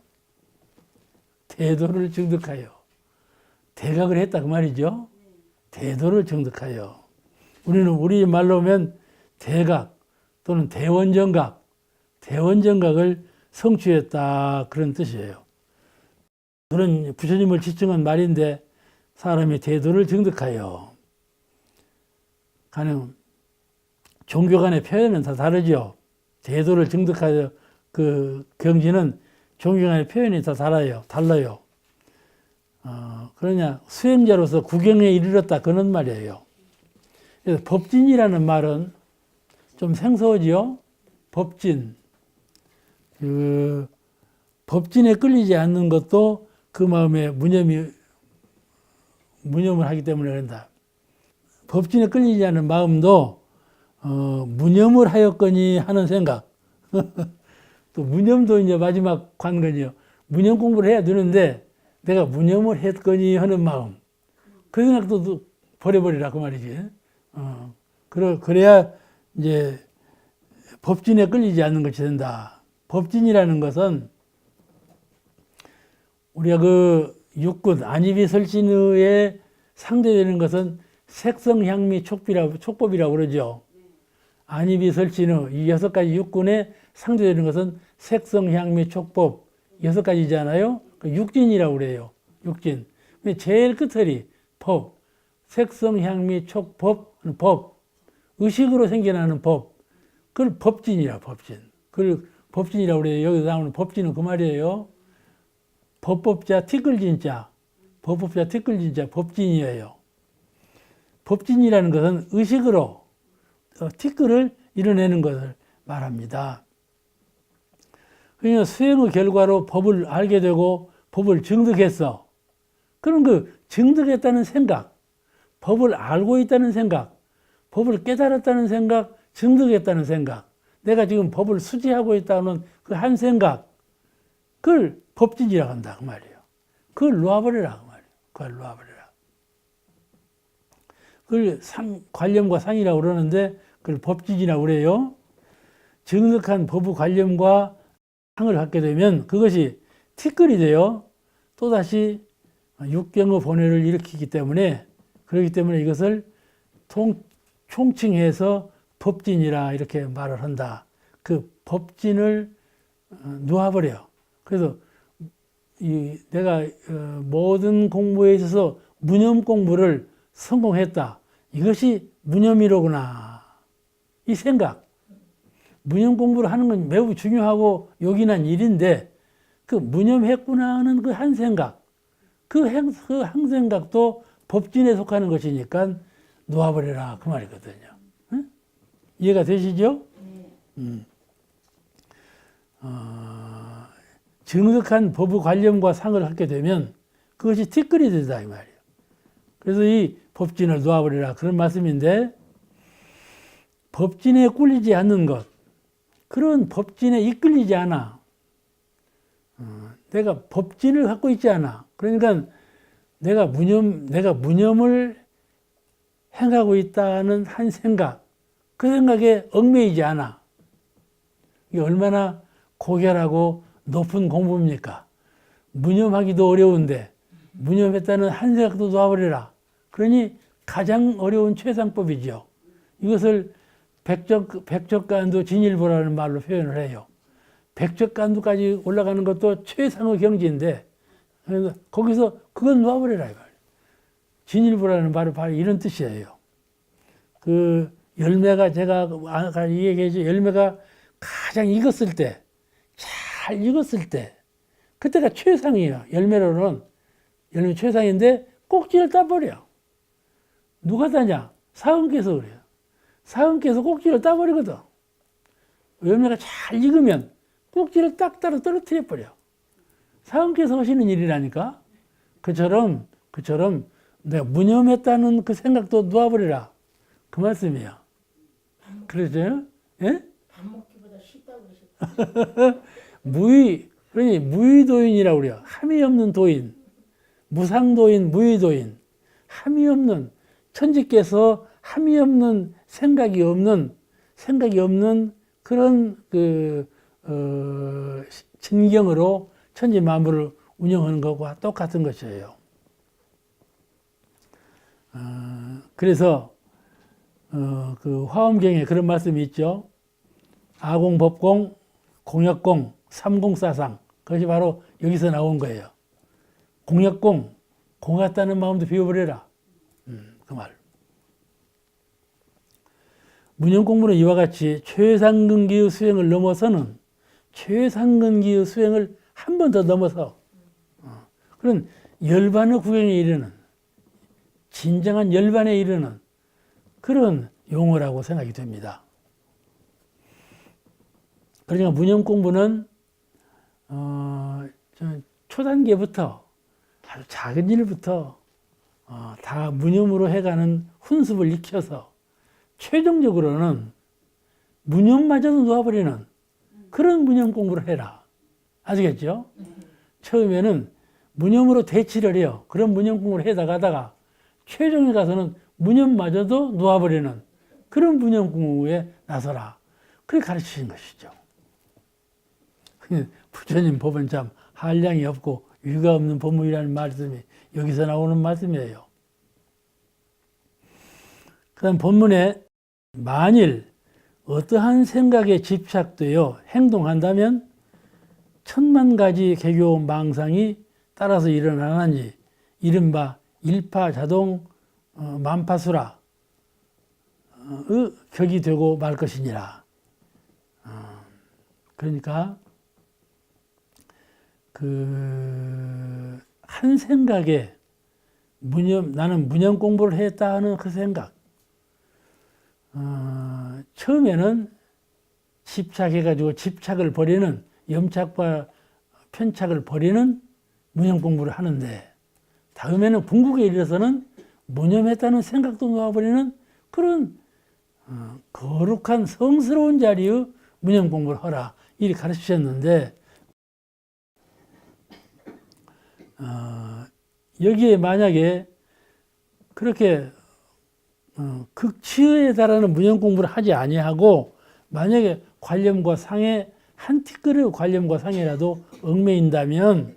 대도를 증득하여. 대각을 했다 그 말이죠. 대도를 증득하여. 우리는 우리 말로 하면 대각 또는 대원정각, 대원정각을 성취했다 그런 뜻이에요. 그런 부처님을 지칭한 말인데 사람이 대도를 증득하여 가능. 종교 간의 표현은 다 다르죠. 대도를 증득하여 그 경지는 종교 간의 표현이 다 달라요. 그러냐 수행자로서 구경에 이르렀다 그런 말이에요. 그래서 법진이라는 말은 좀 생소하지요. 법진. 법진에 끌리지 않는 것도 그 마음에 무념을 하기 때문에 그런다. 법진에 끌리지 않는 마음도 무념을 하였거니 하는 생각. 또 무념도 이제 마지막 관건이요. 무념 공부를 해야 되는데 내가 무념을 했거니 하는 마음. 그 생각도 버려버리라 그 말이지. 그래야 이제 법진에 끌리지 않는 것이 된다. 법진이라는 것은 우리가 그 육군 안이비설진의에 상대되는 것은 색성향미 촉법이라고 그러죠. 안이비설진의 이 6가지 육군에 상대되는 것은 색성향미 촉법 6가지잖아요. 육진이라고 그래요. 육진. 제일 끝털이 법, 색성향미 촉법, 법, 의식으로 생겨나는 법. 그걸 법진이라 법진. 그걸 법진이라고 그래요. 여기서 나오는 법진은 그 말이에요. 법법자 티끌진자, 법법자 티끌진자, 법진이에요. 법진이라는 것은 의식으로 티끌을 이뤄내는 것을 말합니다. 그러니까 수행의 결과로 법을 알게 되고 법을 증득했어. 그럼 그 증득했다는 생각, 법을 알고 있다는 생각, 법을 깨달았다는 생각, 증득했다는 생각, 내가 지금 법을 수지하고 있다는 그 한 생각, 그걸 법진이라고 한다 그 말이에요. 그걸 놓아버리라 그 말이에요. 그걸 놓아버리라. 그걸 관념과 상이라고 그러는데 그걸 법진이라고 그래요. 증득한 법의 관념과 상을 갖게 되면 그것이 티끌이 돼요. 또다시 육경의 번뇌를 일으키기 때문에, 그렇기 때문에 이것을 총칭해서 법진이라 이렇게 말을 한다. 그 법진을 놓아버려. 그래서 내가 모든 공부에 있어서 무념 공부를 성공했다. 이것이 무념이로구나. 이 생각. 무념 공부를 하는 건 매우 중요하고 요긴한 일인데 그 무념했구나 하는 그 한 생각, 그 한 생각도 법진에 속하는 것이니까 놓아버려라 그 말이거든요. 응? 이해가 되시죠? 증득한 법의 관념과 상을 갖게 되면 그것이 티끌이 된다 이 말이에요. 그래서 이 법진을 놓아버리라 그런 말씀인데, 법진에 꿀리지 않는 것, 그런 법진에 이끌리지 않아. 내가 법진을 갖고 있지 않아. 그러니까 내가 무념을 행하고 있다는 한 생각, 그 생각에 얽매이지 않아. 이게 얼마나 고결하고 높은 공부입니까? 무념하기도 어려운데 무념했다는 한 생각도 놓아버리라. 그러니 가장 어려운 최상법이죠. 이것을 백척간도 진일보라는 말로 표현을 해요. 백척간도까지 올라가는 것도 최상의 경지인데, 거기서 그건 놓아버리라 이 말이에요. 진일보라는 말은 바로 이런 뜻이에요. 그 열매가, 제가 아까 얘기했죠. 열매가 가장 익었을 때, 잘 익었을 때, 그때가 최상이에요. 열매로는 열매 최상인데 꼭지를 따버려. 누가 따냐? 사은께서 그래요. 사은께서 꼭지를 따버리거든. 열매가 잘 익으면 꼭지를 딱 따라 떨어뜨려 버려. 사은께서 하시는 일이라니까. 그처럼 내가 무념했다는 그 생각도 놓아버리라. 그 말씀이에요. 그러죠? 예? 밥 먹기보다 쉽다고 그러셨죠. 그러니 무의도인이라고 그래요. 함이 없는 도인. 무상도인, 무의도인. 함이 없는, 천지께서 함이 없는, 생각이 없는 그런 진경으로 천지 만물을 운영하는 것과 똑같은 것이에요. 그래서 그 화엄경에 그런 말씀이 있죠. 아공법공, 공역공, 삼공사상. 그것이 바로 여기서 나온 거예요. 공역공, 공 같다는 마음도 비워버려라. 그 말. 무념공부는 이와 같이 최상근기의 수행을 넘어서는, 최상근기의 수행을 한 번 더 넘어서 그런 열반의 구경에 이르는, 진정한 열반에 이르는 그런 용어라고 생각이 됩니다. 그러니까 무념공부는 초단계부터 아주 작은 일부터 다 무념으로 해가는 훈습을 익혀서 최종적으로는 무념마저도 놓아버리는 그런 무념 공부를 해라. 아시겠죠? 처음에는 무념으로 대치를 해요. 그런 무념 공부를 해다가다가 최종에 가서는 무념마저도 놓아버리는 그런 무념 공부에 나서라. 그렇게 가르치신 것이죠. 부처님 법은 참 한량이 없고 위가 없는 법문이라는 말씀이 여기서 나오는 말씀이에요. 그 다음 본문에 만일 어떠한 생각에 집착되어 행동한다면 천만 가지 개교 망상이 따라서 일어나나니 이른바 일파자동 만파수라의 격이 되고 말 것이니라. 그러니까 한 생각에 나는 무념 공부를 했다 하는 그 생각, 처음에는 집착해가지고 집착을 버리는 염착과 편착을 버리는 무념 공부를 하는데 다음에는 궁극에 이르러서는 무념했다는 생각도 놓아버리는 그런 거룩한 성스러운 자리의 무념 공부를 하라 이렇게 가르치셨는데 여기에 만약에 그렇게 극치에 달하는 무념 공부를 하지 아니하고 만약에 관념과 상해 한 티끌의 관념과 상해라도 얽매인다면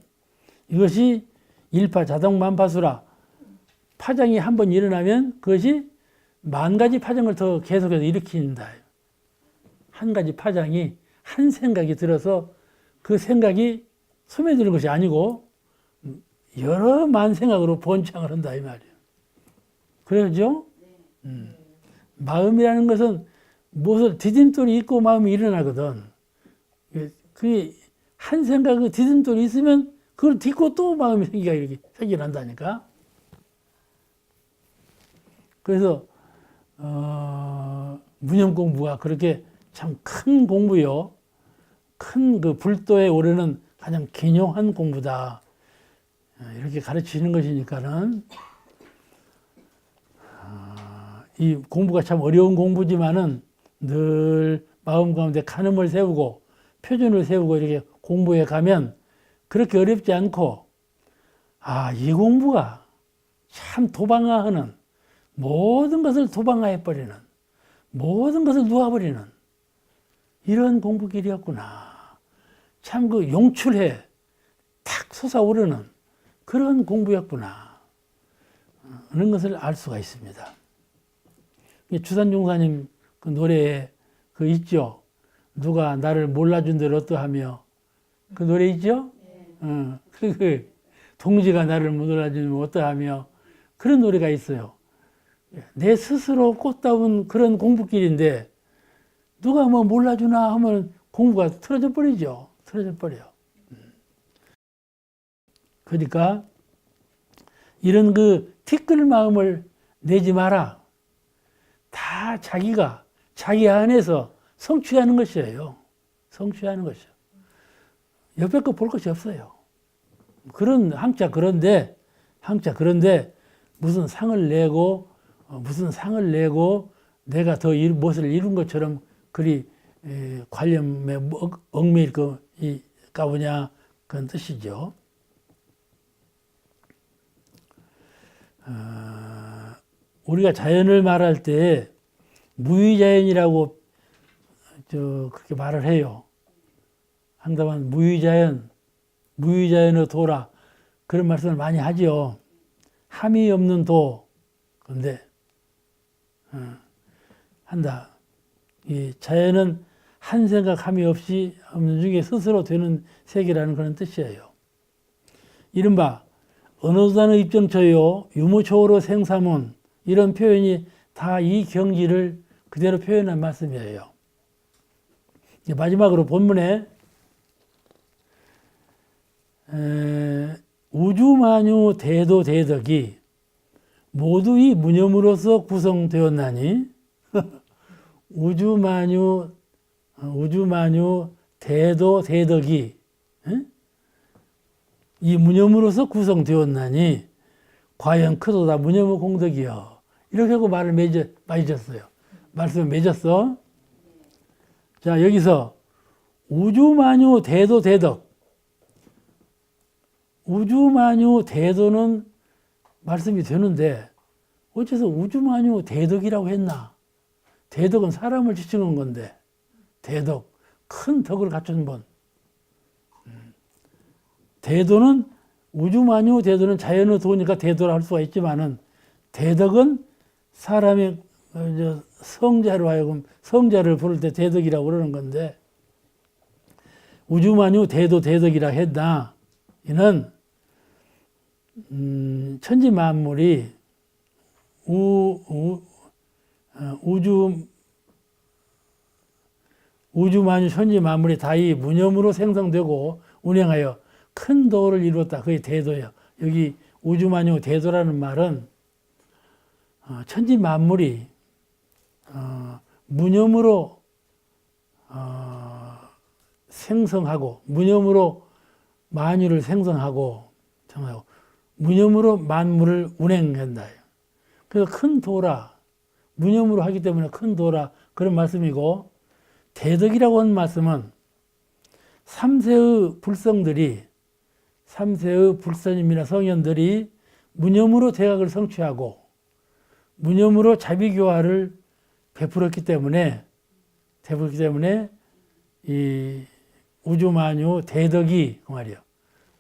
이것이 일파 자동만파수라 파장이 한번 일어나면 그것이 만 가지 파장을 더 계속해서 일으킨다. 한 가지 파장이 한 생각이 들어서 그 생각이 스며드는 것이 아니고 여러 만 생각으로 번창을 한다 이 말이에요. 그러죠? 마음이라는 것은 무엇을 디딤돌이 있고 마음이 일어나거든. 그게 한 생각이 디딤돌이 있으면 그걸 딛고 또 마음이 이렇게 생겨난다니까. 그래서 무념 공부가 그렇게 참 큰 공부요. 큰 그 불도에 오르는 가장 기묘한 공부다. 이렇게 가르치는 것이니까는 이 공부가 참 어려운 공부지만은 늘 마음 가운데 간음을 세우고 표준을 세우고 이렇게 공부해 가면 그렇게 어렵지 않고 이 공부가 참 도방화하는 모든 것을 도방화해버리는 모든 것을 놓아버리는 이런 공부길이었구나. 참 그 용출해 탁 솟아오르는 그런 공부였구나 하는 것을 알 수가 있습니다. 주산종사님 그 노래에 그 있죠. 누가 나를 몰라준 대로 어떠하며 그 노래 있죠? 그 동지가 나를 몰라주면 어떠하며 그런 노래가 있어요. 내 스스로 꽃다운 그런 공부길인데 누가 뭐 몰라주나 하면 공부가 틀어져 버리죠. 틀어져 버려요. 그러니까 이런 그 티끌 마음을 내지 마라. 다 자기가 자기 안에서 성취하는 것이에요. 성취하는 것이요. 옆에 거 볼 것이 없어요. 그런 그런데 무슨 상을 내고 내가 더 무엇을 이룬 것처럼 그리 관념에 얽매일 까보냐 그런 뜻이죠. 우리가 자연을 말할 때 무위자연이라고 그렇게 말을 해요. 한다만 무위자연의 도라 그런 말씀을 많이 하죠. 함이 없는 도. 그런데 한다. 이 자연은 한 생각 함이 없이 없는 중에 스스로 되는 세계라는 그런 뜻이에요. 이른바 언어단의 입정처요 유무초로 생사문 이런 표현이 다 이 경지를 그대로 표현한 말씀이에요. 마지막으로 본문에 우주만유 대도대덕이 모두 이 무념으로서 구성되었나니 우주만유 대도대덕이 이 무념으로서 구성되었나니 과연 크도다 무념의 공덕이여. 이렇게 하고 말을 맺었어요. 말씀을 맺었어. 자, 여기서 우주만유 대도대덕. 우주만유 대도는 말씀이 되는데 어째서 우주만유 대덕이라고 했나? 대덕은 사람을 지칭한 건데 대덕, 큰 덕을 갖춘 분. 대도는 우주만유 대도는 자연의 도니까 대도라 할 수가 있지만은 대덕은 사람의 성자로 하여금 성자를 부를 때 대덕이라고 그러는 건데 우주만유 대도 대덕이라 했다. 이는 천지 만물이 우주만유 천지 만물이 다 이 무념으로 생성되고 운행하여 큰 도를 이루었다. 그게 대도예요. 여기 우주만유 대도라는 말은 천지 만물이 무념으로 생성하고 무념으로 만유를 생성하고 정하고 무념으로 만물을 운행한다. 그래서 큰 도라, 무념으로 하기 때문에 큰 도라 그런 말씀이고, 대덕이라고 하는 말씀은 삼세의 불성들이, 삼세의 불스님이나 성현들이 무념으로 대각을 성취하고 무념으로 자비교화를 베풀었기 때문에 이 우주만유 대덕이 그 말이에요.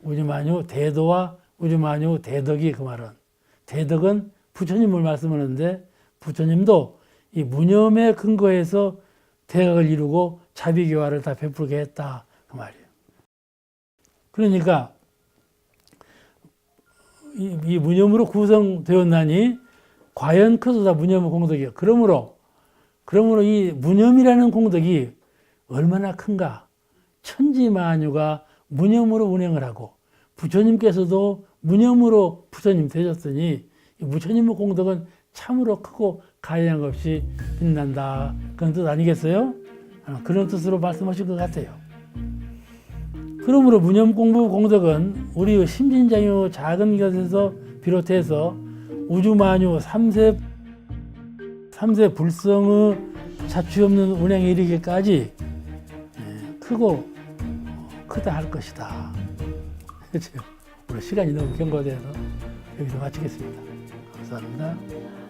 우주만유 대도와 우주만유 대덕이 그 말은, 대덕은 부처님을 말씀하는데 부처님도 이 무념에 근거해서 대각을 이루고 자비교화를 다 베풀게 했다 그 말이에요. 그러니까 이 무념으로 구성되었나니 과연 크소다 무념의 공덕이요. 그러므로 이 무념이라는 공덕이 얼마나 큰가. 천지만유가 무념으로 운행을 하고 부처님께서도 무념으로 부처님 되셨으니 이 부처님의 공덕은 참으로 크고 가량 없이 빛난다. 그런 뜻 아니겠어요? 그런 뜻으로 말씀하신 것 같아요. 그러므로 무념 공부 공덕은 우리 심진장유 작은 것에서 비롯해서 우주만유 삼세 불성의 자취 없는 운행에 이르기까지 크고 크다 할 것이다. 그렇죠? 오늘 시간이 너무 경과돼서 여기서 마치겠습니다. 감사합니다.